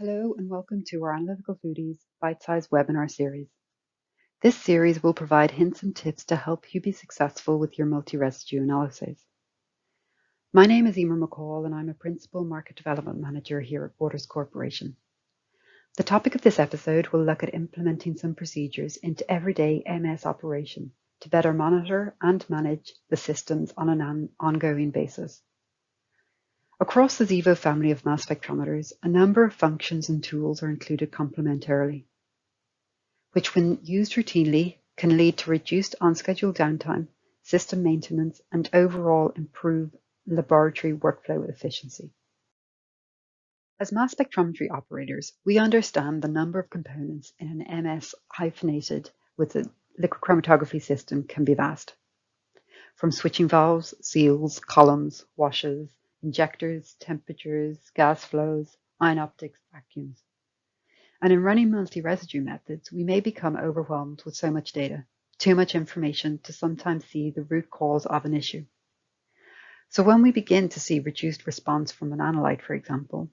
Hello and welcome to our Analytical Foodies bite-sized webinar series. This series will provide hints and tips to help you be successful with your multi-residue analyses. My name is Emer McCall and I'm a Principal Market Development Manager here at Waters Corporation. The topic of this episode will look at implementing some procedures into everyday MS operation to better monitor and manage the systems on an ongoing basis. Across the Xevo family of mass spectrometers, a number of functions and tools are included complementarily, which when used routinely can lead to reduced on-schedule downtime, system maintenance, and overall improved laboratory workflow efficiency. As mass spectrometry operators, we understand the number of components in an MS hyphenated with a liquid chromatography system can be vast. From switching valves, seals, columns, washers, injectors, temperatures, gas flows, ion optics, vacuums. And in running multi-residue methods, we may become overwhelmed with so much data, too much information to sometimes see the root cause of an issue. So when we begin to see reduced response from an analyte, for example,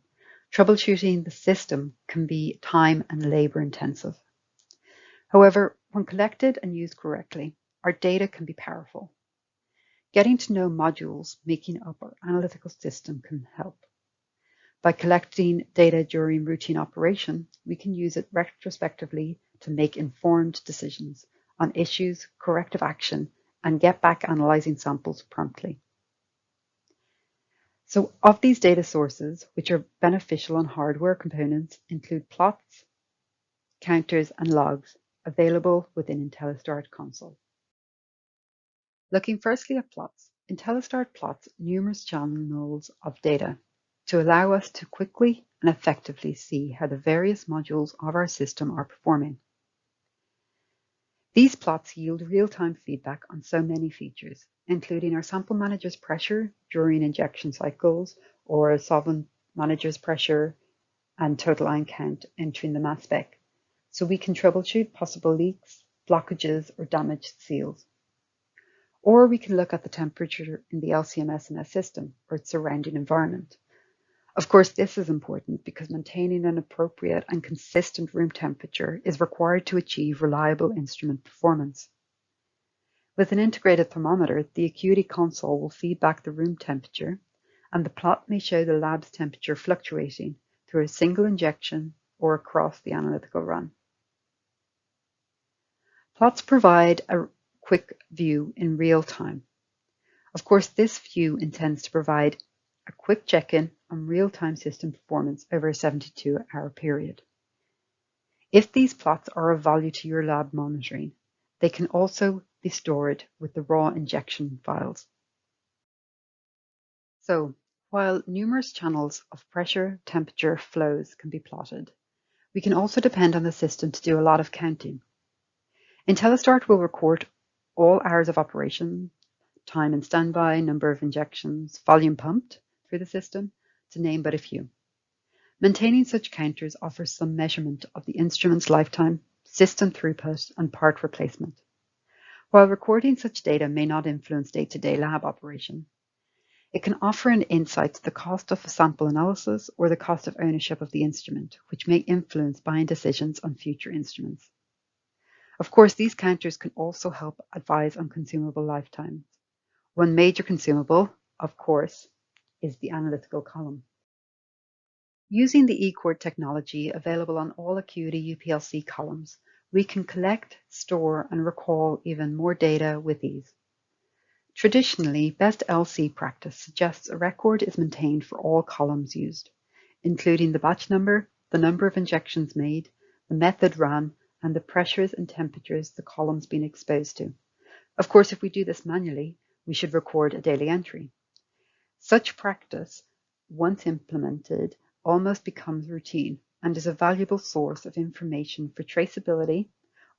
troubleshooting the system can be time and labor intensive. However, when collected and used correctly, our data can be powerful. Getting to know modules making up our analytical system can help. By collecting data during routine operation, we can use it retrospectively to make informed decisions on issues, corrective action, and get back analyzing samples promptly. So of these data sources, which are beneficial on hardware components, include plots, counters, and logs available within IntelliStart console. Looking firstly at plots, IntelliStart plots numerous channels of data to allow us to quickly and effectively see how the various modules of our system are performing. These plots yield real-time feedback on so many features, including our sample manager's pressure during injection cycles, or a solvent manager's pressure and total ion count entering the mass spec, so we can troubleshoot possible leaks, blockages, or damaged seals. Or we can look at the temperature in the LC-MS system or its surrounding environment. Of course, this is important because maintaining an appropriate and consistent room temperature is required to achieve reliable instrument performance. With an integrated thermometer, the Acuity console will feed back the room temperature, and the plot may show the lab's temperature fluctuating through a single injection or across the analytical run. Plots provide a quick view in real time. Of course, this view intends to provide a quick check-in on real-time system performance over a 72-hour period. If these plots are of value to your lab monitoring, they can also be stored with the raw injection files. So, while numerous channels of pressure, temperature, flows can be plotted, we can also depend on the system to do a lot of counting. IntelliStart will record all hours of operation, time in standby, number of injections, volume pumped through the system, to name but a few. Maintaining such counters offers some measurement of the instrument's lifetime, system throughput, and part replacement. While recording such data may not influence day-to-day lab operation, it can offer an insight to the cost of a sample analysis or the cost of ownership of the instrument, which may influence buying decisions on future instruments. Of course, these counters can also help advise on consumable lifetimes. One major consumable, of course, is the analytical column. Using the eCord technology available on all Acuity UPLC columns, we can collect, store, and recall even more data with ease. Traditionally, best LC practice suggests a record is maintained for all columns used, including the batch number, the number of injections made, the method run, and the pressures and temperatures the column's been exposed to. Of course, if we do this manually, we should record a daily entry. Such practice, once implemented, almost becomes routine and is a valuable source of information for traceability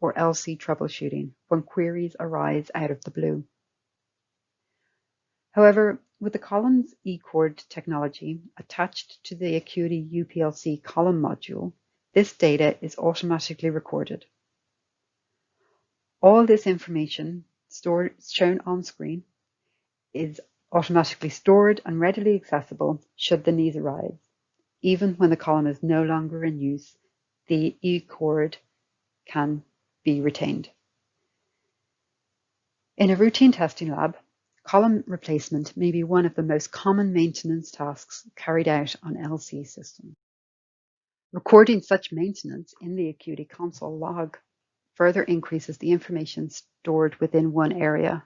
or LC troubleshooting when queries arise out of the blue. However, with the columns eCord technology attached to the Acuity UPLC column module, this data is automatically recorded. All this information shown on screen is automatically stored and readily accessible should the need arise. Even when the column is no longer in use, the E-cord can be retained. In a routine testing lab, column replacement may be one of the most common maintenance tasks carried out on LC systems. Recording such maintenance in the Acuity console log further increases the information stored within one area,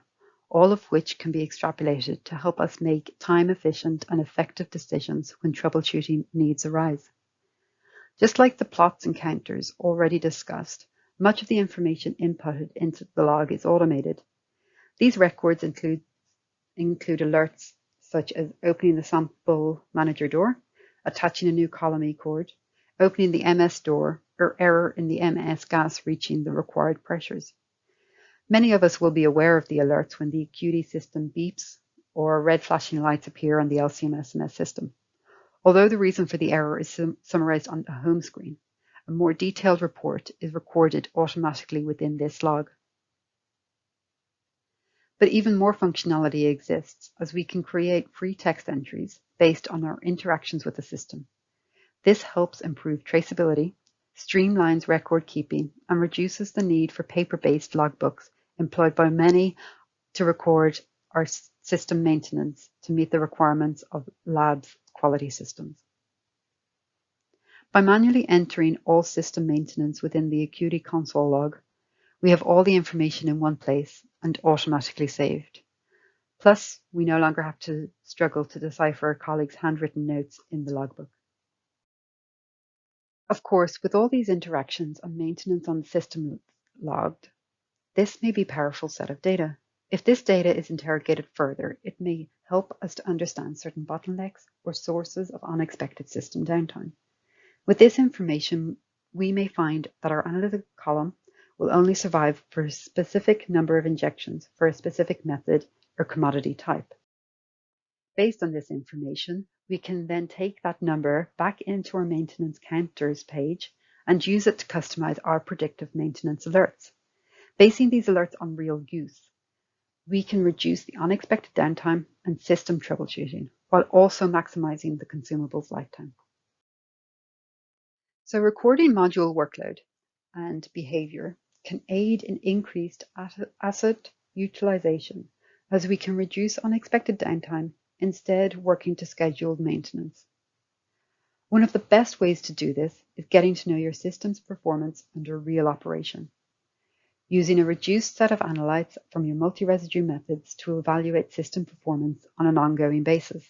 all of which can be extrapolated to help us make time-efficient and effective decisions when troubleshooting needs arise. Just like the plots and counters already discussed, much of the information inputted into the log is automated. These records include alerts such as opening the sample manager door, attaching a new column E-cord, opening the MS door, or error in the MS gas reaching the required pressures. Many of us will be aware of the alerts when the Acuity system beeps or red flashing lights appear on the LCM SMS system. Although the reason for the error is summarized on the home screen, a more detailed report is recorded automatically within this log. But even more functionality exists, as we can create free text entries based on our interactions with the system. This helps improve traceability, streamlines record keeping, and reduces the need for paper-based logbooks employed by many to record our system maintenance to meet the requirements of labs' quality systems. By manually entering all system maintenance within the Acuity console log, we have all the information in one place and automatically saved. Plus, we no longer have to struggle to decipher a colleague's handwritten notes in the logbook. Of course, with all these interactions and maintenance on the system logged, this may be a powerful set of data. If this data is interrogated further, it may help us to understand certain bottlenecks or sources of unexpected system downtime. With this information, we may find that our analytical column will only survive for a specific number of injections for a specific method or commodity type. Based on this information, we can then take that number back into our maintenance counters page and use it to customize our predictive maintenance alerts. Basing these alerts on real use, we can reduce the unexpected downtime and system troubleshooting while also maximizing the consumable's lifetime. So recording module workload and behavior can aid in increased asset utilization, as we can reduce unexpected downtime, instead working to scheduled maintenance. One of the best ways to do this is getting to know your system's performance under real operation, using a reduced set of analytes from your multi-residue methods to evaluate system performance on an ongoing basis.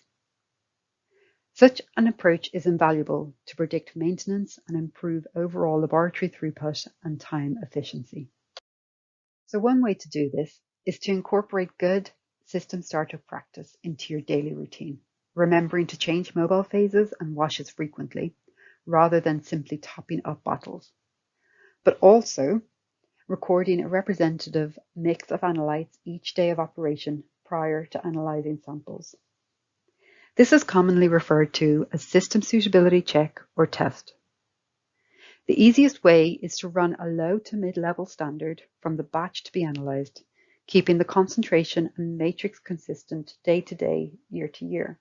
Such an approach is invaluable to predict maintenance and improve overall laboratory throughput and time efficiency. So one way to do this is to incorporate good system startup practice into your daily routine, remembering to change mobile phases and washes frequently, rather than simply topping up bottles. But also recording a representative mix of analytes each day of operation prior to analyzing samples. This is commonly referred to as system suitability check or test. The easiest way is to run a low to mid-level standard from the batch to be analyzed, keeping the concentration and matrix consistent day to day, year to year,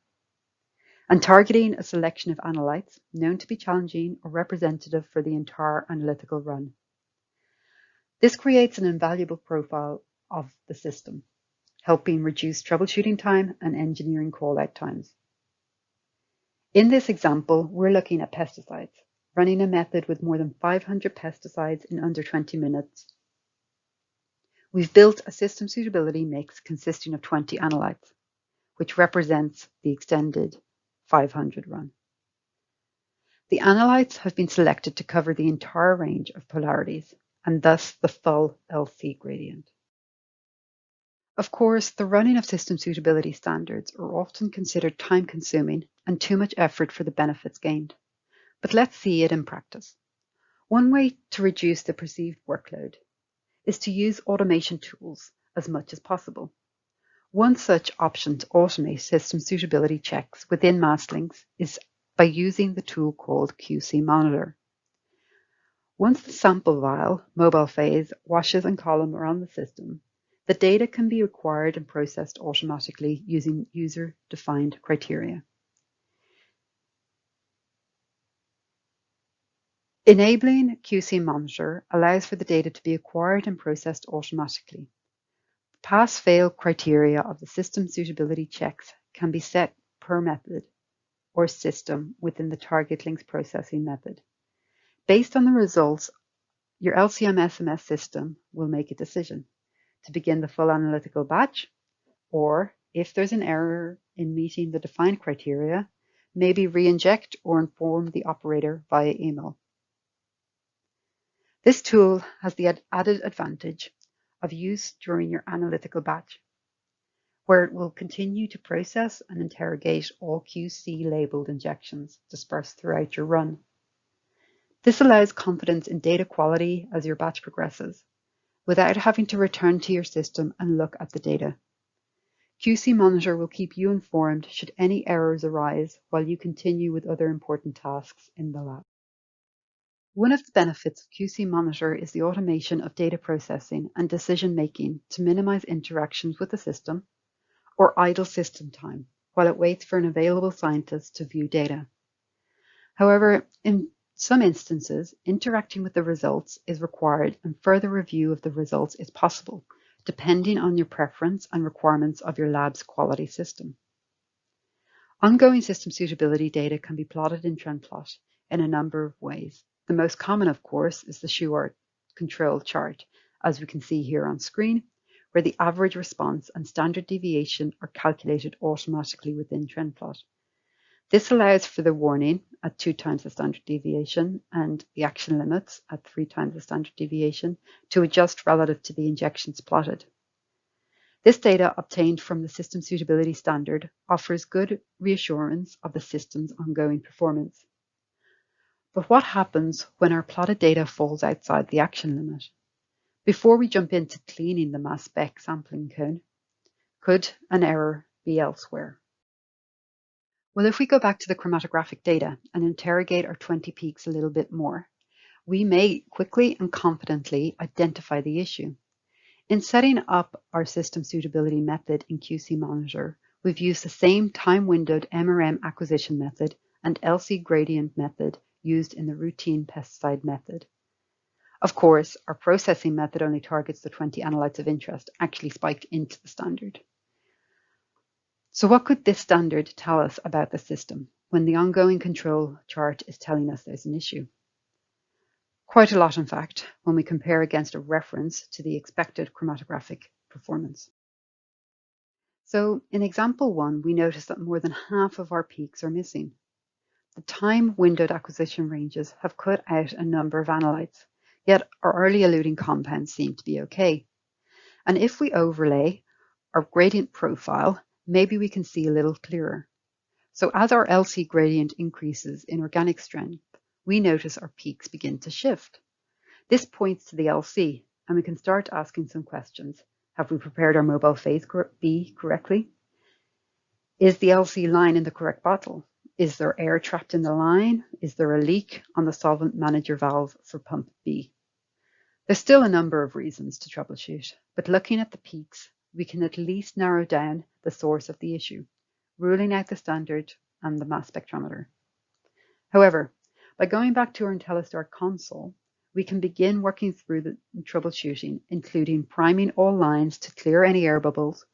and targeting a selection of analytes known to be challenging or representative for the entire analytical run. This creates an invaluable profile of the system, helping reduce troubleshooting time and engineering call-out times. In this example, we're looking at pesticides, running a method with more than 500 pesticides in under 20 minutes. We've built a system suitability mix consisting of 20 analytes, which represents the extended 500 run. The analytes have been selected to cover the entire range of polarities, and thus the full LC gradient. Of course, the running of system suitability standards are often considered time-consuming and too much effort for the benefits gained. But let's see it in practice. One way to reduce the perceived workload is to use automation tools as much as possible. One such option to automate system suitability checks within MassLynx is by using the tool called QC Monitor. Once the sample vial, mobile phase, washes and column are on the system, the data can be acquired and processed automatically using user-defined criteria. Enabling QC Monitor allows for the data to be acquired and processed automatically. Pass-fail criteria of the system suitability checks can be set per method or system within the target links processing method. Based on the results, your LCM SMS system will make a decision to begin the full analytical batch, or if there's an error in meeting the defined criteria, maybe re-inject or inform the operator via email. This tool has the added advantage of use during your analytical batch, where it will continue to process and interrogate all QC labeled injections dispersed throughout your run. This allows confidence in data quality as your batch progresses, without having to return to your system and look at the data. QC Monitor will keep you informed should any errors arise while you continue with other important tasks in the lab. One of the benefits of QC Monitor is the automation of data processing and decision-making to minimize interactions with the system or idle system time while it waits for an available scientist to view data. However, in some instances, interacting with the results is required and further review of the results is possible, depending on your preference and requirements of your lab's quality system. Ongoing system suitability data can be plotted in TrendPlot in a number of ways. The most common, of course, is the Shewhart control chart, as we can see here on screen, where the average response and standard deviation are calculated automatically within TrendPlot. This allows for the warning at 2 times the standard deviation and the action limits at 3 times the standard deviation to adjust relative to the injections plotted. This data obtained from the system suitability standard offers good reassurance of the system's ongoing performance. But what happens when our plotted data falls outside the action limit? Before we jump into cleaning the mass spec sampling cone, could an error be elsewhere? Well, if we go back to the chromatographic data and interrogate our 20 peaks a little bit more, we may quickly and confidently identify the issue. In setting up our system suitability method in QC Monitor, we've used the same time-windowed MRM acquisition method and LC gradient method used in the routine pesticide method. Of course, our processing method only targets the 20 analytes of interest actually spiked into the standard. So what could this standard tell us about the system when the ongoing control chart is telling us there's an issue? Quite a lot, in fact, when we compare against a reference to the expected chromatographic performance. So in example 1, we notice that more than half of our peaks are missing. The time-windowed acquisition ranges have cut out a number of analytes, yet our early eluting compounds seem to be okay. And if we overlay our gradient profile, maybe we can see a little clearer. So as our LC gradient increases in organic strength, we notice our peaks begin to shift. This points to the LC, and we can start asking some questions. Have we prepared our mobile phase B correctly? Is the LC line in the correct bottle? Is there air trapped in the line? Is there a leak on the solvent manager valve for pump B? There's still a number of reasons to troubleshoot, but looking at the peaks, we can at least narrow down the source of the issue, ruling out the standard and the mass spectrometer. However, by going back to our IntelliStart console, we can begin working through the troubleshooting, including priming all lines to clear any air bubbles,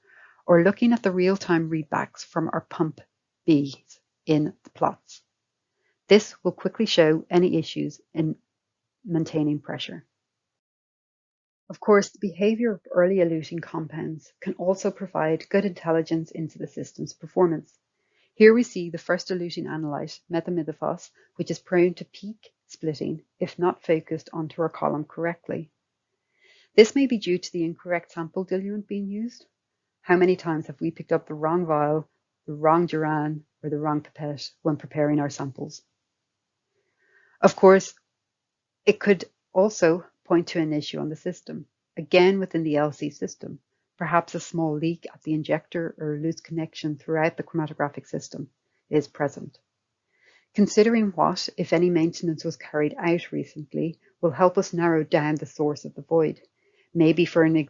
or looking at the real-time readbacks from our pump B's in the plots. This will quickly show any issues in maintaining pressure. Of course, the behavior of early eluting compounds can also provide good intelligence into the system's performance. Here we see the first eluting analyte, methimidofos, which is prone to peak splitting if not focused onto our column correctly. This may be due to the incorrect sample diluent being used. How many times have we picked up the wrong vial, the wrong Duran, or the wrong pipette when preparing our samples? Of course, it could also point to an issue on the system, again within the LC system, perhaps a small leak at the injector or a loose connection throughout the chromatographic system is present. Considering what, if any, maintenance was carried out recently will help us narrow down the source of the void. Maybe, for an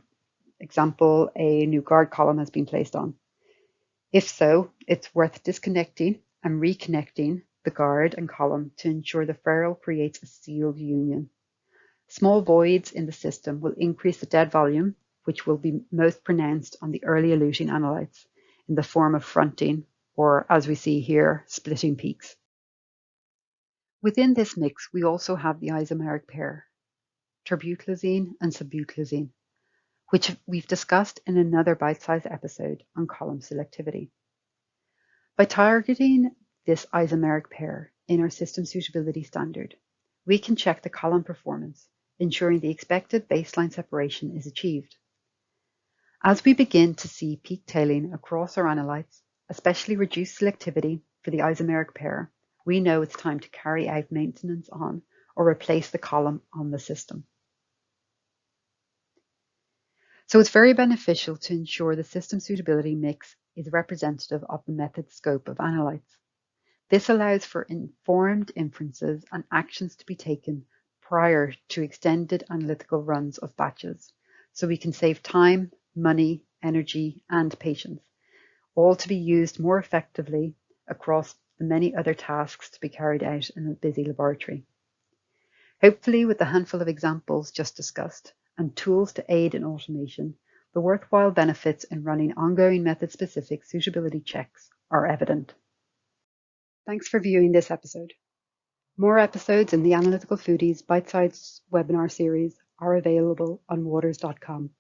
example, a new guard column has been placed on. If so, it's worth disconnecting and reconnecting the guard and column to ensure the ferrule creates a sealed union. Small voids in the system will increase the dead volume, which will be most pronounced on the early eluting analytes in the form of fronting, or as we see here, splitting peaks. Within this mix, we also have the isomeric pair, terbutylazine and sibutylazine, which we've discussed in another bite-sized episode on column selectivity. By targeting this isomeric pair in our system suitability standard, we can check the column performance, ensuring the expected baseline separation is achieved. As we begin to see peak tailing across our analytes, especially reduced selectivity for the isomeric pair, we know it's time to carry out maintenance on or replace the column on the system. So it's very beneficial to ensure the system suitability mix is representative of the method scope of analytes. This allows for informed inferences and actions to be taken prior to extended analytical runs of batches, so we can save time, money, energy, and patience, all to be used more effectively across the many other tasks to be carried out in a busy laboratory. Hopefully, with the handful of examples just discussed and tools to aid in automation, the worthwhile benefits in running ongoing method-specific suitability checks are evident. Thanks for viewing this episode. More episodes in the Analytical Foodies bite-sized webinar series are available on waters.com.